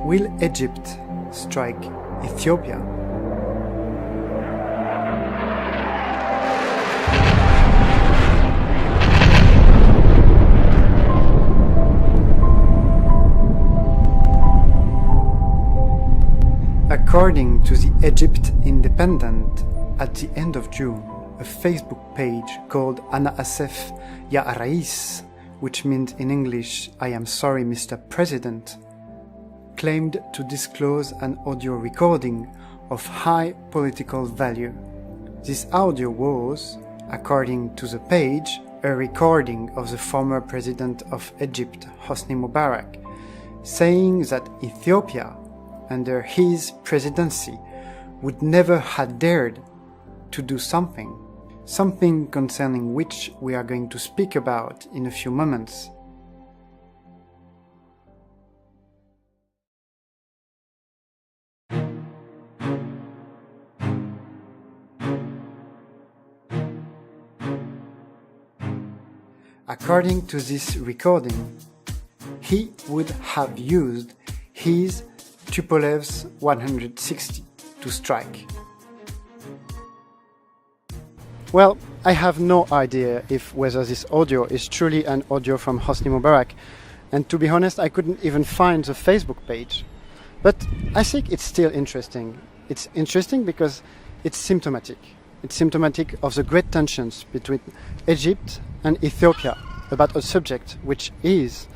Will Egypt strike Ethiopia? According to the Egypt Independent, at the end of June, a Facebook page called Ana Asef Ya Rais, which means in English, I am sorry Mr. President, claimed to disclose an audio recording of high political value. This audio was, according to the page, a recording of the former president of Egypt, Hosni Mubarak, saying that Ethiopia, under his presidency, would never have dared to do something concerning which we are going to speak about in a few moments. According to this recording, he would have used his Tupolev's 160 to strike. Well, I have no idea whether this audio is truly an audio from Hosni Mubarak, and to be honest, I couldn't even find the Facebook page. But I think it's still interesting. It's interesting because it's symptomatic. It's symptomatic of the great tensions between Egypt and Ethiopia about a subject which is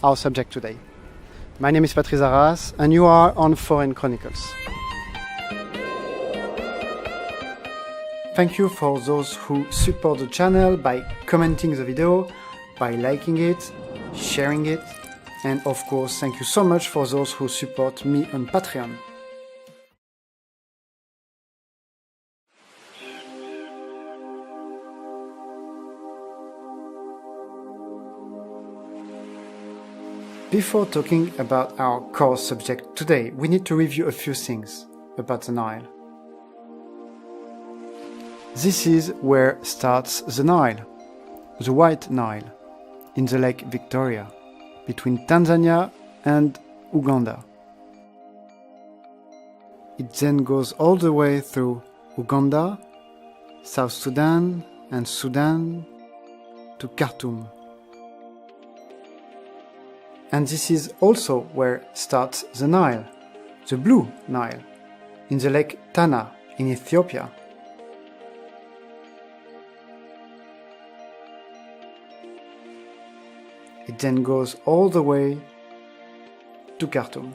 our subject today. My name is Patrice Arras, and you are on Foreign Chronicles. Thank you for those who support the channel by commenting the video, by liking it, sharing it, and of course, thank you so much for those who support me on Patreon. Before talking about our core subject today, we need to review a few things about the Nile. This is where starts the Nile, the White Nile, in the Lake Victoria, between Tanzania and Uganda. It then goes all the way through Uganda, South Sudan and Sudan to Khartoum. And this is also where starts the Nile, the Blue Nile, in the Lake Tana in Ethiopia. It then goes all the way to Khartoum.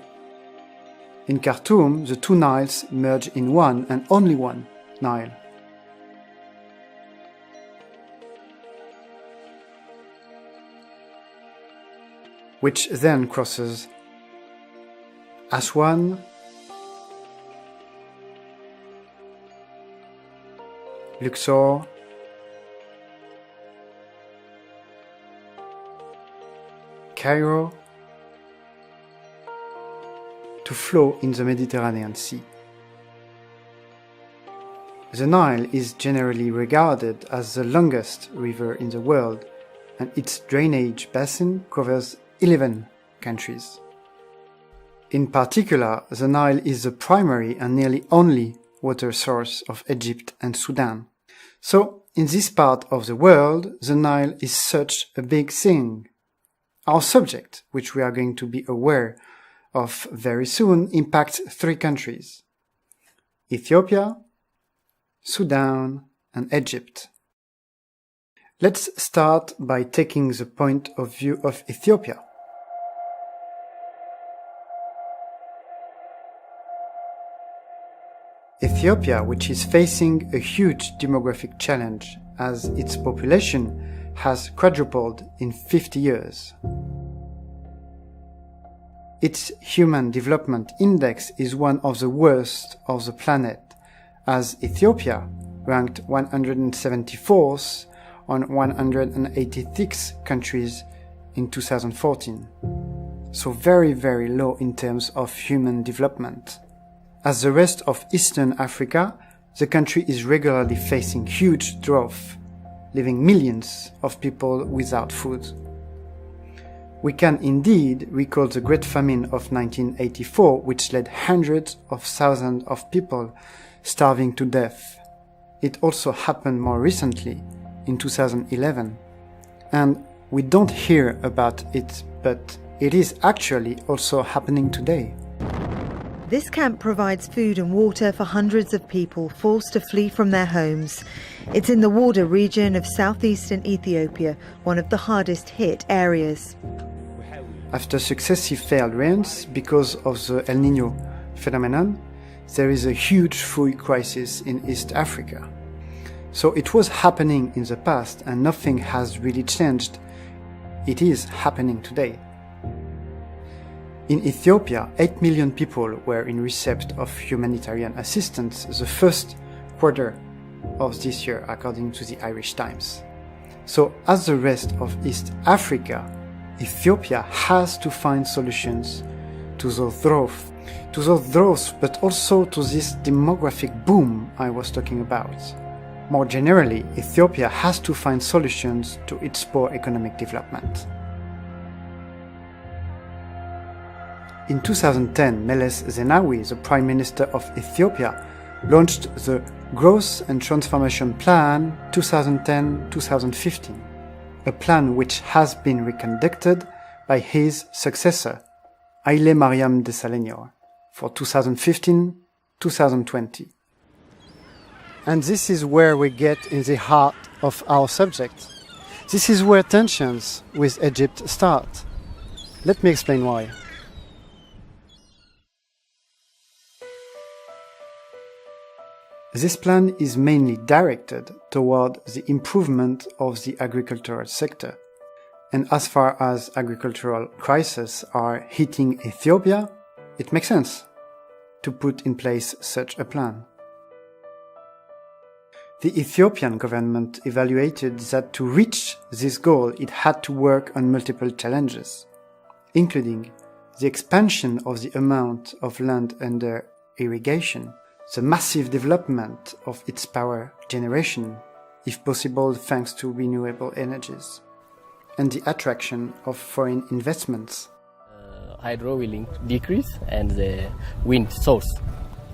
In Khartoum, the two Niles merge in one and only one Nile. Which then crosses Aswan, Luxor, Cairo, to flow in the Mediterranean Sea. The Nile is generally regarded as the longest river in the world, and its drainage basin covers 11 countries. In particular, the Nile is the primary and nearly only water source of Egypt and Sudan. So, in this part of the world, the Nile is such a big thing. Our subject, which we are going to be aware of very soon, impacts 3 countries: Ethiopia, Sudan, and Egypt. Let's start by taking the point of view of Ethiopia. Ethiopia, which is facing a huge demographic challenge as its population has quadrupled in 50 years. Its Human Development Index is one of the worst of the planet, as Ethiopia ranked 174th on 186 countries in 2014. So very low in terms of human development. As the rest of Eastern Africa, the country is regularly facing huge drought, leaving millions of people without food. We can indeed recall the Great Famine of 1984, which led hundreds of thousands of people starving to death. It also happened more recently, in 2011. And we don't hear about it, but it is actually also happening today. This camp provides food and water for hundreds of people forced to flee from their homes. It's in the Warda region of southeastern Ethiopia, one of the hardest hit areas. After successive failed rains because of the El Niño phenomenon, there is a huge food crisis in East Africa. So it was happening in the past and nothing has really changed. It is happening today. In Ethiopia, 8 million people were in receipt of humanitarian assistance the first quarter of this year, according to the Irish Times. So, as the rest of East Africa, Ethiopia has to find solutions to those droughts, but also to this demographic boom I was talking about. More generally, Ethiopia has to find solutions to its poor economic development. In 2010, Meles Zenawi, the Prime Minister of Ethiopia, launched the Growth and Transformation Plan 2010-2015, a plan which has been reconducted by his successor, Haile Mariam Desalegn, for 2015-2020. And this is where we get in the heart of our subject. This is where tensions with Egypt start. Let me explain why. This plan is mainly directed toward the improvement of the agricultural sector. And as far as agricultural crises are hitting Ethiopia, it makes sense to put in place such a plan. The Ethiopian government evaluated that to reach this goal it had to work on multiple challenges, including the expansion of the amount of land under irrigation, the massive development of its power generation, if possible thanks to renewable energies, and the attraction of foreign investments. Hydro will decrease and the wind source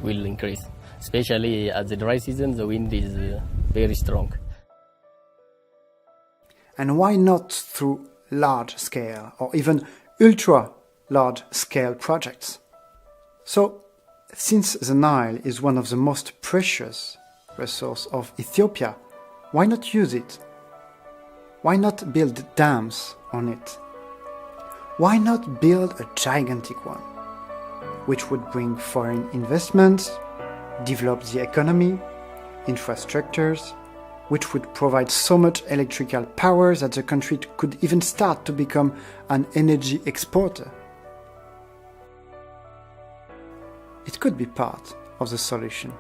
will increase. Especially at the dry season, the wind is very strong. And why not through large-scale or even ultra-large-scale projects? So, since the Nile is one of the most precious resources of Ethiopia, why not use it? Why not build dams on it? Why not build a gigantic one, which would bring foreign investments, develop the economy, infrastructures, which would provide so much electrical power that the country could even start to become an energy exporter? It could be part of the solution.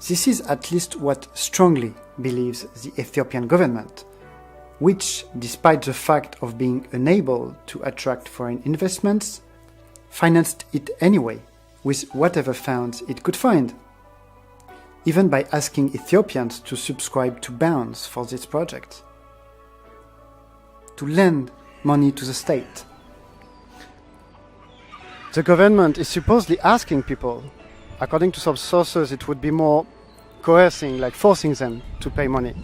This is at least what strongly believes the Ethiopian government, which, despite the fact of being unable to attract foreign investments, financed it anyway with whatever funds it could find, even by asking Ethiopians to subscribe to bonds for this project, to lend money to the state. The government is supposedly asking people. According to some sources, it would be more coercing, like forcing them to pay money.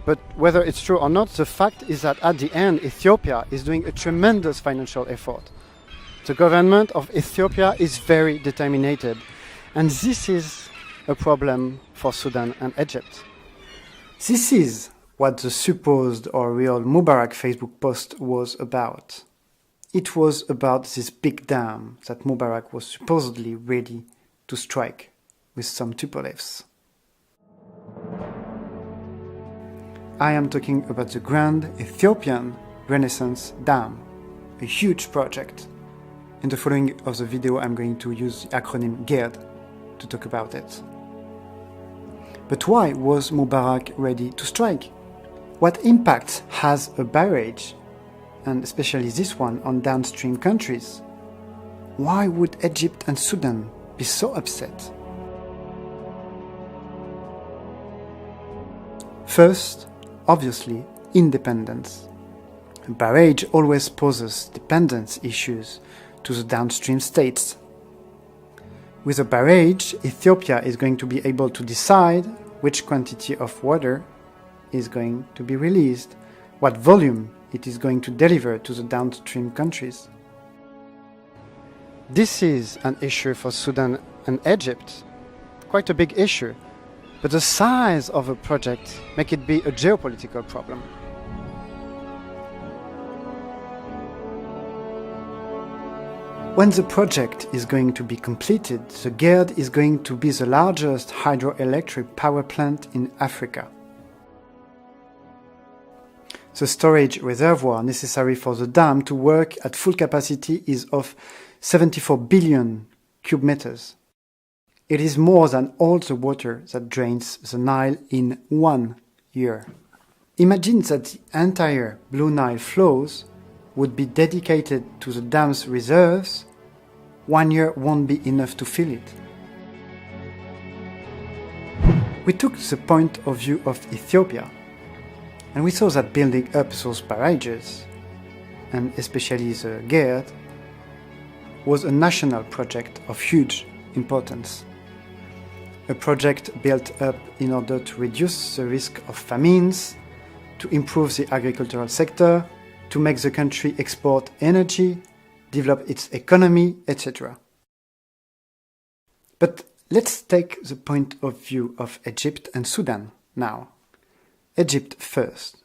But whether it's true or not, the fact is that at the end, Ethiopia is doing a tremendous financial effort. The government of Ethiopia is very determined, and this is a problem for Sudan and Egypt. This is what the supposed or real Mubarak Facebook post was about. It was about this big dam that Mubarak was supposedly ready to strike with some Tupolevs. I am talking about the Grand Ethiopian Renaissance Dam, a huge project. In the following of the video, I'm going to use the acronym GERD to talk about it. But why was Mubarak ready to strike? What impact has a barrage, and especially this one, on downstream countries? Why would Egypt and Sudan be so upset? First, obviously, independence. A barrage always poses dependence issues to the downstream states. With a barrage, Ethiopia is going to be able to decide which quantity of water is going to be released, what volume it is going to deliver to the downstream countries. This is an issue for Sudan and Egypt, quite a big issue, but the size of a project makes it be a geopolitical problem. When the project is going to be completed, the Gerd is going to be the largest hydroelectric power plant in Africa. The storage reservoir necessary for the dam to work at full capacity is of 74 billion cube meters. It is more than all the water that drains the Nile in 1 year. Imagine that the entire Blue Nile flows would be dedicated to the dam's reserves. 1 year won't be enough to fill it. We took the point of view of Ethiopia, and we saw that building up those barrages, and especially the Gerd, was a national project of huge importance. A project built up in order to reduce the risk of famines, to improve the agricultural sector, to make the country export energy, develop its economy, etc. But let's take the point of view of Egypt and Sudan now. Egypt first.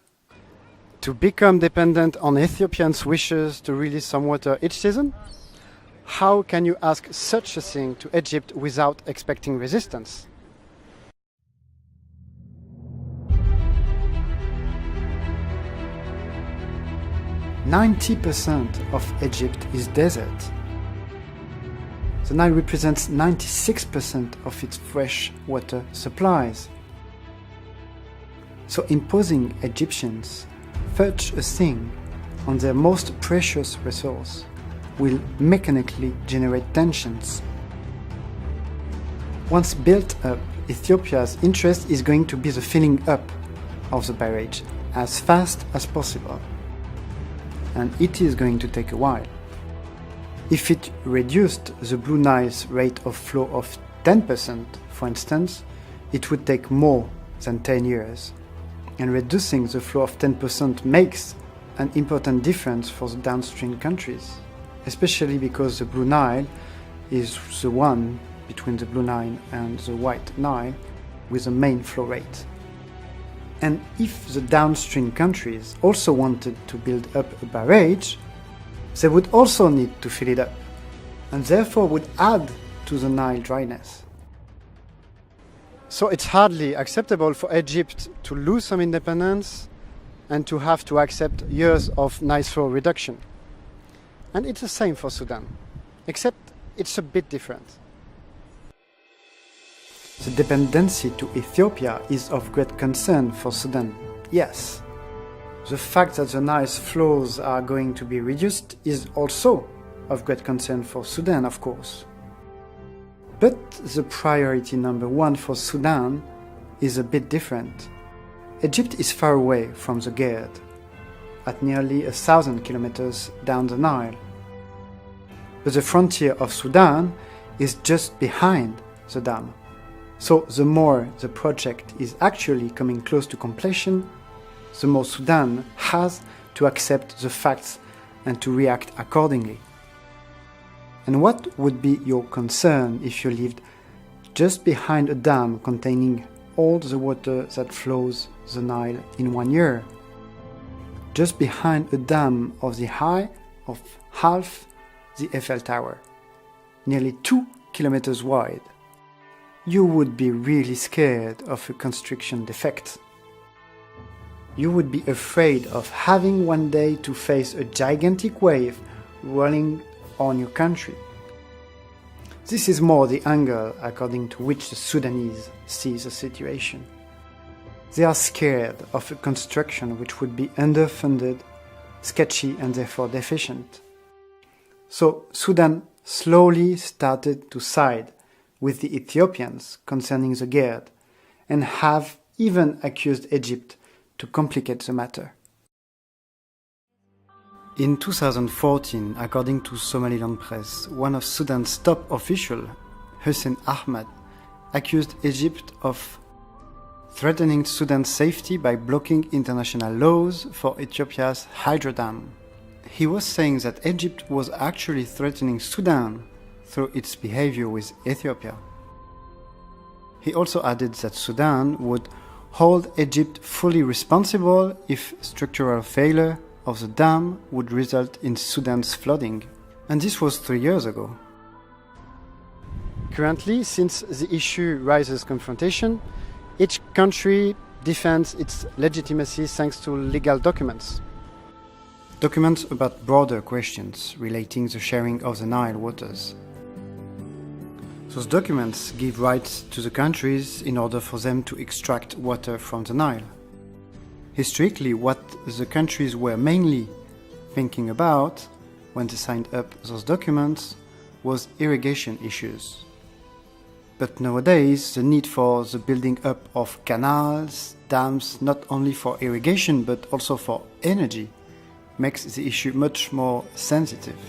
To become dependent on Ethiopians' wishes to release some water each season? How can you ask such a thing to Egypt without expecting resistance? "90% of Egypt is desert. The Nile represents 96% of its fresh water supplies. So imposing Egyptians such a thing on their most precious resource will mechanically generate tensions. Once built up, Ethiopia's interest is going to be the filling up of the barrage as fast as possible. And it is going to take a while. If it reduced the Blue Nile's rate of flow of 10%, for instance, it would take more than 10 years. And reducing the flow of 10% makes an important difference for the downstream countries, especially because the Blue Nile is the one between the Blue Nile and the White Nile with the main flow rate. And if the downstream countries also wanted to build up a barrage, they would also need to fill it up, and therefore would add to the Nile dryness. So it's hardly acceptable for Egypt to lose some independence and to have to accept years of Nile flow reduction. And it's the same for Sudan, except it's a bit different. The dependency to Ethiopia is of great concern for Sudan, yes. The fact that the Nile's flows are going to be reduced is also of great concern for Sudan, of course. But the priority number one for Sudan is a bit different. Egypt is far away from the Gerd, at nearly 1,000 kilometers down the Nile. But the frontier of Sudan is just behind the dam. So the more the project is actually coming close to completion, the more Sudan has to accept the facts and to react accordingly. And what would be your concern if you lived just behind a dam containing all the water that flows the Nile in 1 year? Just behind a dam of the height of half the Eiffel Tower, nearly 2 kilometers wide. You would be really scared of a construction defect. You would be afraid of having one day to face a gigantic wave rolling on your country. This is more the angle according to which the Sudanese see the situation. They are scared of a construction which would be underfunded, sketchy and therefore deficient. So Sudan slowly started to side with the Ethiopians concerning the Gerd and have even accused Egypt to complicate the matter. In 2014, according to Somaliland Press, one of Sudan's top officials, Hussein Ahmed, accused Egypt of threatening Sudan's safety by blocking international laws for Ethiopia's hydro dam. He was saying that Egypt was actually threatening Sudan through its behavior with Ethiopia. He also added that Sudan would hold Egypt fully responsible if structural failure of the dam would result in Sudan's flooding. And this was 3 years ago. Currently, since the issue raises confrontation, each country defends its legitimacy thanks to legal documents. Documents about broader questions relating the sharing of the Nile waters. Those documents give rights to the countries in order for them to extract water from the Nile. Historically, what the countries were mainly thinking about when they signed up those documents was irrigation issues. But nowadays, the need for the building up of canals, dams, not only for irrigation but also for energy, makes the issue much more sensitive.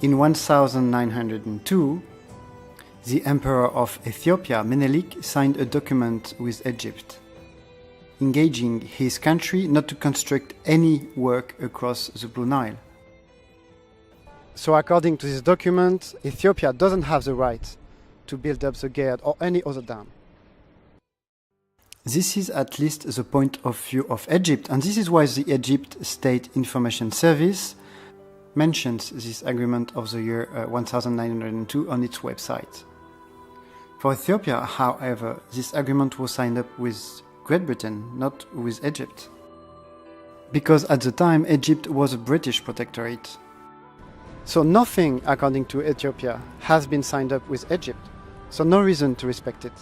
In 1902, the Emperor of Ethiopia, Menelik, signed a document with Egypt, engaging his country not to construct any work across the Blue Nile. So according to this document, Ethiopia doesn't have the right to build up the Gerd or any other dam. This is at least the point of view of Egypt, and this is why the Egypt State Information Service mentions this agreement of the year 1902 on its website. For Ethiopia, however, this agreement was signed up with Great Britain, not with Egypt. Because at the time, Egypt was a British protectorate. So nothing, according to Ethiopia, has been signed up with Egypt, so no reason to respect it.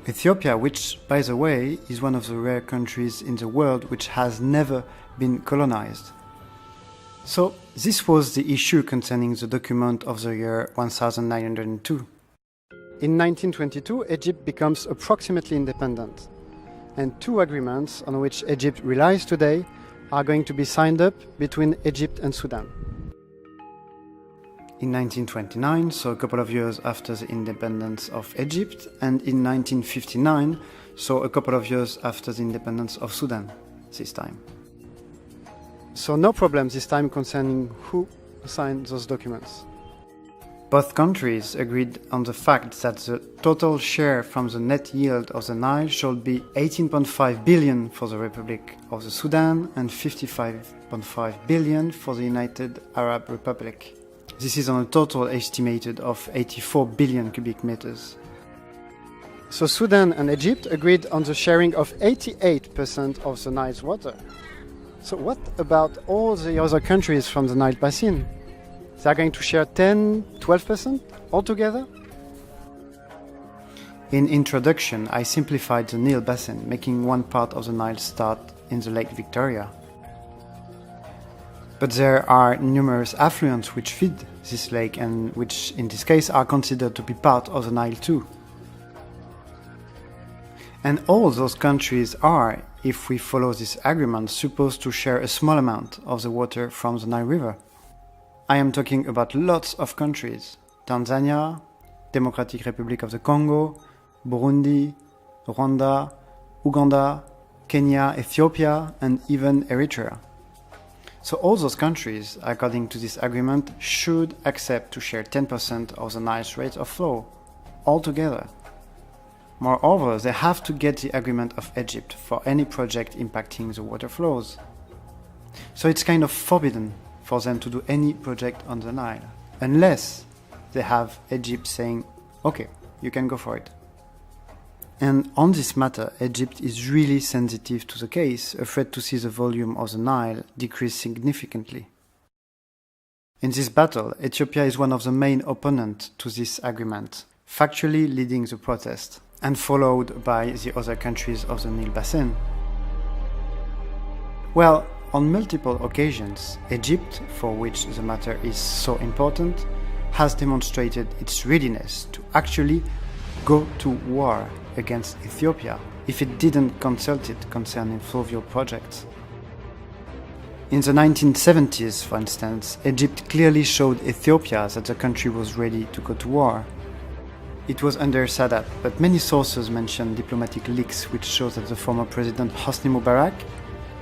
Ethiopia, which, by the way, is one of the rare countries in the world which has never been colonized. So this was the issue concerning the document of the year 1902. In 1922, Egypt becomes approximately independent, and two agreements on which Egypt relies today are going to be signed up between Egypt and Sudan. In 1929, so a couple of years after the independence of Egypt, and in 1959, so a couple of years after the independence of Sudan, this time. So no problem this time concerning who signed those documents. Both countries agreed on the fact that the total share from the net yield of the Nile should be 18.5 billion for the Republic of the Sudan and 55.5 billion for the United Arab Republic. This is on a total estimated of 84 billion cubic meters. So Sudan and Egypt agreed on the sharing of 88% of the Nile's water. So what about all the other countries from the Nile Basin? They are going to share 10, 12% altogether? In introduction, I simplified the Nile Basin, making one part of the Nile start in the Lake Victoria. But there are numerous affluents which feed this lake and which in this case are considered to be part of the Nile too. And all those countries are, if we follow this agreement, supposed to share a small amount of the water from the Nile River. I am talking about lots of countries: Tanzania, Democratic Republic of the Congo, Burundi, Rwanda, Uganda, Kenya, Ethiopia, and even Eritrea. So all those countries, according to this agreement, should accept to share 10% of the Nile's rate of flow, altogether. Moreover, they have to get the agreement of Egypt for any project impacting the water flows. So it's kind of forbidden for them to do any project on the Nile, unless they have Egypt saying, okay, you can go for it. And on this matter, Egypt is really sensitive to the case, afraid to see the volume of the Nile decrease significantly. In this battle, Ethiopia is one of the main opponents to this agreement, factually leading the protest, and followed by the other countries of the Nile Basin. Well, on multiple occasions, Egypt, for which the matter is so important, has demonstrated its readiness to actually go to war against Ethiopia if it didn't consult it concerning fluvial projects. In the 1970s, for instance, Egypt clearly showed Ethiopia that the country was ready to go to war. It was under Sadat, but many sources mention diplomatic leaks which show that the former president Hosni Mubarak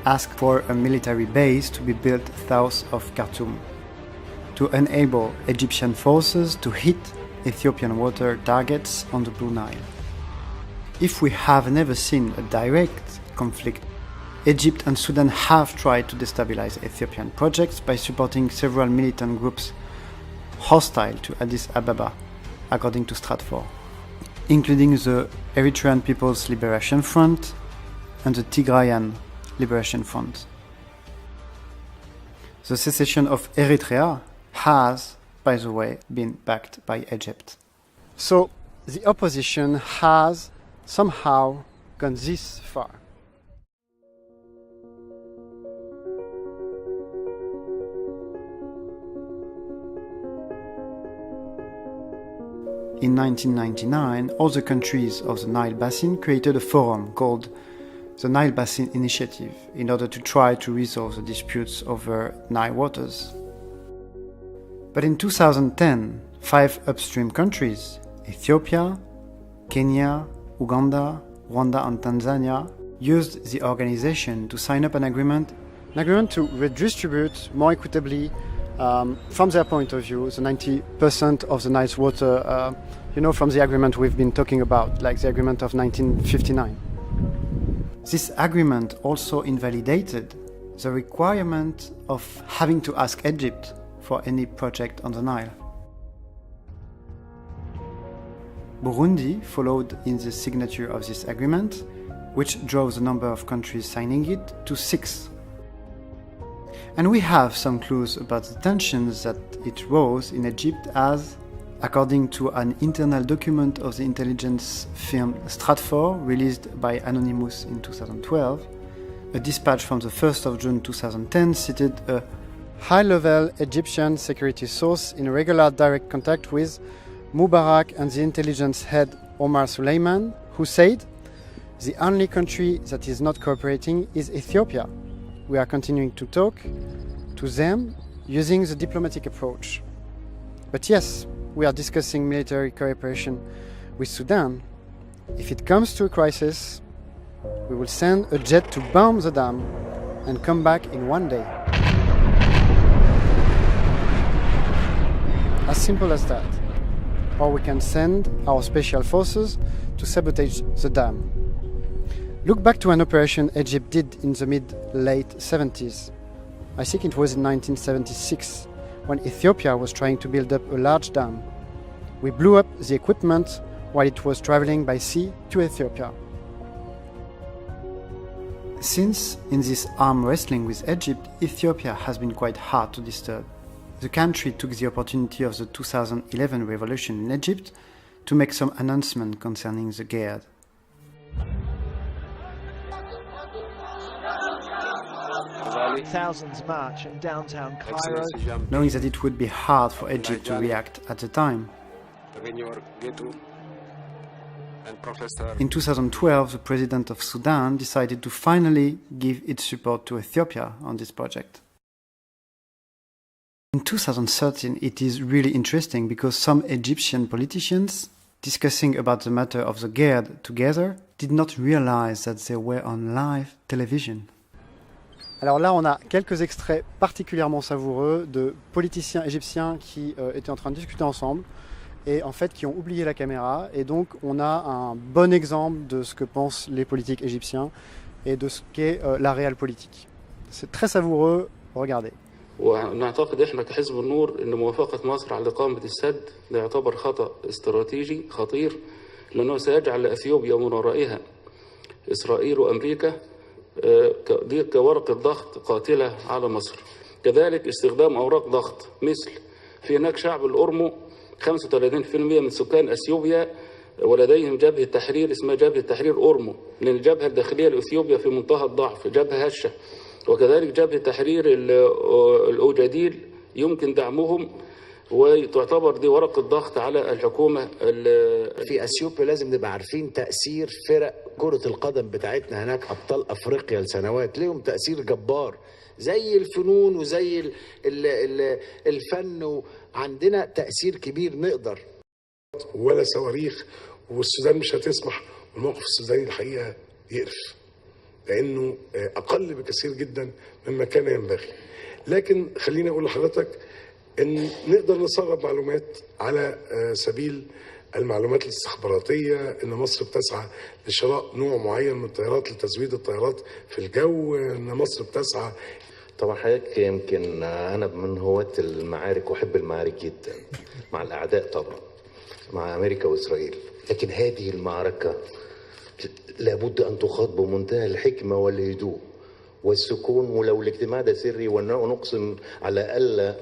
asked for a military base to be built south of Khartoum to enable Egyptian forces to hit Ethiopian water targets on the Blue Nile. If we have never seen a direct conflict, Egypt and Sudan have tried to destabilize Ethiopian projects by supporting several militant groups hostile to Addis Ababa, according to Stratfor, including the Eritrean People's Liberation Front and the Tigrayan Liberation Front. The secession of Eritrea has, by the way, been backed by Egypt. So the opposition has somehow gone this far. In 1999, all the countries of the Nile Basin created a forum called the Nile Basin Initiative in order to try to resolve the disputes over Nile waters. But in 2010, 5 upstream countries, Ethiopia, Kenya, Uganda, Rwanda and Tanzania, used the organization to sign up an agreement to redistribute more equitably from their point of view, the 90% of the Nile's water, from the agreement we've been talking about, like the agreement of 1959. This agreement also invalidated the requirement of having to ask Egypt for any project on the Nile. Burundi followed in the signature of this agreement, which drove the number of countries signing it to 6. And we have some clues about the tensions that it rose in Egypt as, according to an internal document of the intelligence firm Stratfor, released by Anonymous in 2012, a dispatch from the 1st of June 2010 cited a high-level Egyptian security source in regular direct contact with Mubarak and the intelligence head Omar Suleiman, who said, "The only country that is not cooperating is Ethiopia. We are continuing to talk to them using the diplomatic approach. But yes, we are discussing military cooperation with Sudan. If it comes to a crisis, we will send a jet to bomb the dam and come back in one day." As simple as that. Or we can send our special forces to sabotage the dam. Look back to an operation Egypt did in the mid-late 70s. I think it was in 1976, when Ethiopia was trying to build up a large dam. We blew up the equipment while it was traveling by sea to Ethiopia. Since, in this arm wrestling with Egypt, Ethiopia has been quite hard to disturb. The country took the opportunity of the 2011 revolution in Egypt to make some announcement concerning the Gerd. Thousands march in downtown Cairo, knowing that it would be hard for Egypt to react at the time. In 2012, the president of Sudan decided to finally give its support to Ethiopia on this project. In 2013, it is really interesting because some Egyptian politicians discussing about the matter of the Gerd together did not realize that they were on live television. Alors là, on a quelques extraits particulièrement savoureux de politiciens égyptiens qui étaient en train de discuter ensemble et en fait qui ont oublié la caméra. Et donc, on a un bon exemple de ce que pensent les politiques égyptiens et de ce qu'est la réelle politique. C'est très savoureux, regardez. ونعتقد احنا كحزب النور ان موافقة مصر على إقامة السد ده يعتبر خطأ استراتيجي خطير لأنه سيجعل اثيوبيا من ورائها اسرائيل وامريكا دي كورقة ضغط قاتلة على مصر. كذلك استخدام اوراق ضغط مثل في هناك شعب الأورمو 35% من سكان اثيوبيا ولديهم جبهة تحرير اسمها جبهة تحرير أورمو لأن الجبهة الداخلية لإثيوبيا في منتهى الضعف جبهة هشة وكذلك جبهة تحرير الأوجاديل يمكن دعمهم وتعتبر دي ورقة ضغط على الحكومة. في اثيوبيا لازم نبقى عارفين تأثير فرق كرة القدم بتاعتنا هناك، ابطال افريقيا لسنوات، ليهم تأثير جبار زي الفنون وزي الفن، وعندنا تأثير كبير نقدر. ولا صواريخ، والسودان مش هتسمح، والموقف السوداني الحقيقة يقرف لأنه أقل بكثير جدا مما كان ينبغي. لكن خليني أقول لحضرتك إن نقدر نسرب معلومات على سبيل المعلومات الاستخباراتية، إن مصر بتسعى لشراء نوع معين من الطيارات لتزويد الطيارات في الجو، إن مصر بتسعى. طبعا حضرتك يمكن أنا من هواة المعارك وأحب المعارك جدا مع الأعداء طبعا، مع أمريكا وإسرائيل، لكن هذه المعركة لابد أن تخاض بمنتهى الحكمة والهدوء والسكون، ولو الاجتماع ده سري، ونقسم على ألا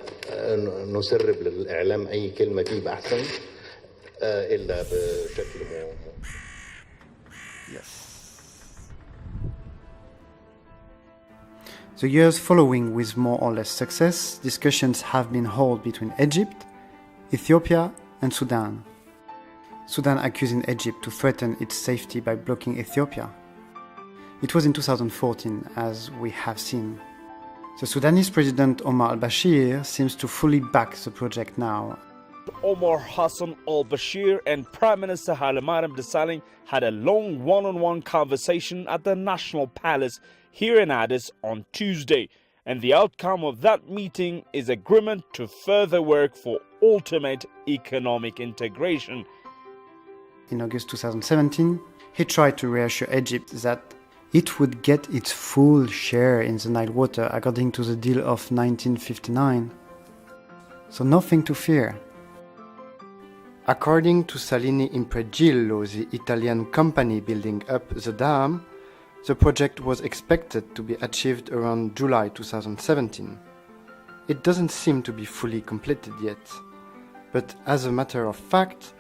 نسرب للإعلام أي كلمة فيه بأحسن إلا بشكل The years following, with more or less success, discussions have been held between Egypt, Ethiopia and Sudan. Sudan accusing Egypt to threaten its safety by blocking Ethiopia. It was in 2014, as we have seen. The Sudanese President Omar al-Bashir seems to fully back the project now. Omar Hassan al-Bashir and Prime Minister Hailemariam Desalegn had a long one-on-one conversation at the National Palace here in Addis on Tuesday, and the outcome of that meeting is agreement to further work for ultimate economic integration. In August 2017, he tried to reassure Egypt that it would get its full share in the Nile water according to the deal of 1959. So nothing to fear. According to Salini Impregilo, the Italian company building up the dam, the project was expected to be achieved around July 2017. It doesn't seem to be fully completed yet, but as a matter of fact,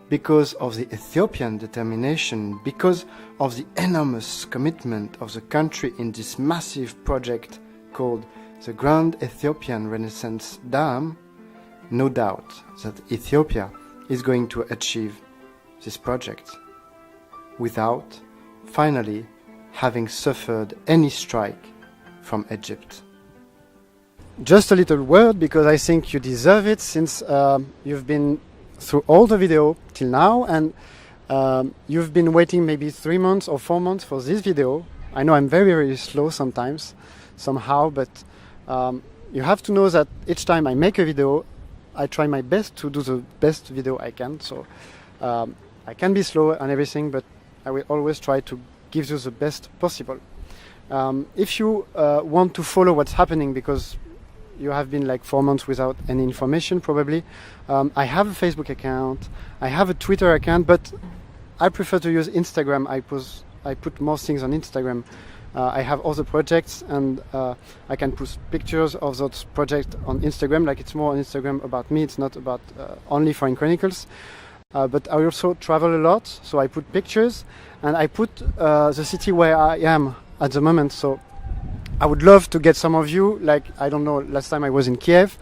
because of the Ethiopian determination, because of the enormous commitment of the country in this massive project called the Grand Ethiopian Renaissance Dam, no doubt that Ethiopia is going to achieve this project without, finally, having suffered any strike from Egypt. Just a little word, because I think you deserve it, since you've been through all the video till now, and you've been waiting maybe 3 months or 4 months for this video. I know I'm very, very slow sometimes, somehow, but you have to know that each time I make a video, I try my best to do the best video I can. So I can be slow and everything, but I will always try to give you the best possible. If you want to follow what's happening, because you have been like 4 months without any information probably, I have a Facebook account, I have a Twitter account, but I prefer to use Instagram. I put more things on Instagram. I have other projects, and I can post pictures of those projects on Instagram. Like, it's more on Instagram about me, it's not about only Foreign Chronicles. But I also travel a lot, so I put pictures, and I put the city where I am at the moment. So I would love to get some of you, like, I don't know, last time I was in Kiev,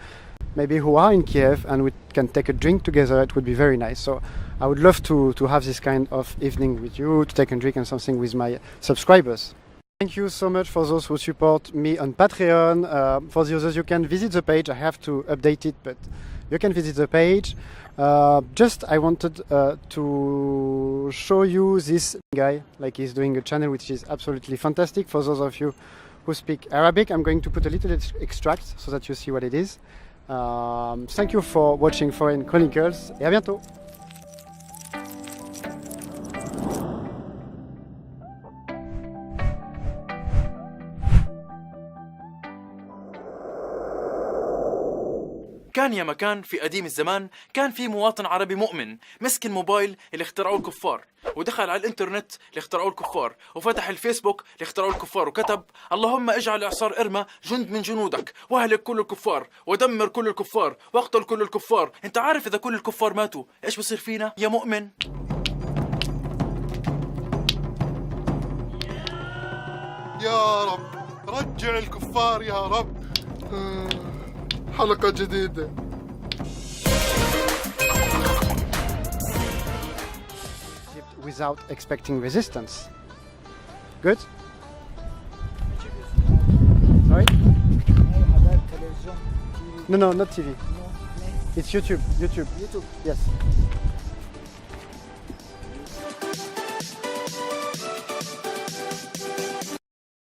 maybe who are in Kiev, and we can take a drink together. It would be very nice. So I would love to have this kind of evening with you, to take a drink and something with my subscribers. Thank you so much for those who support me on Patreon. For the others, you can visit the page. I have to update it, but you can visit the page. I wanted to show you this guy, like, he's doing a channel which is absolutely fantastic. For those of you who speak Arabic, I'm going to put a little extract so that you see what it is. Thank you for watching Foreign Chronicles, et à bientôt! كان يا مكان في قديم الزمان كان في مواطن عربي مؤمن مسك الموبايل اللي اخترعوه الكفار، ودخل على الانترنت اللي اخترعوه الكفار، وفتح الفيسبوك اللي اخترعوه الكفار، وكتب: اللهم اجعل اعصار ارما جند من جنودك، واهلك كل الكفار، ودمر كل الكفار، واقتل كل الكفار. انت عارف اذا كل الكفار ماتوا ايش بصير فينا يا مؤمن؟ يا رب رجع الكفار يا رب. حلقة جديدة. without expecting resistance. Good? Sorry? No, not TV. It's YouTube. YouTube. Yes.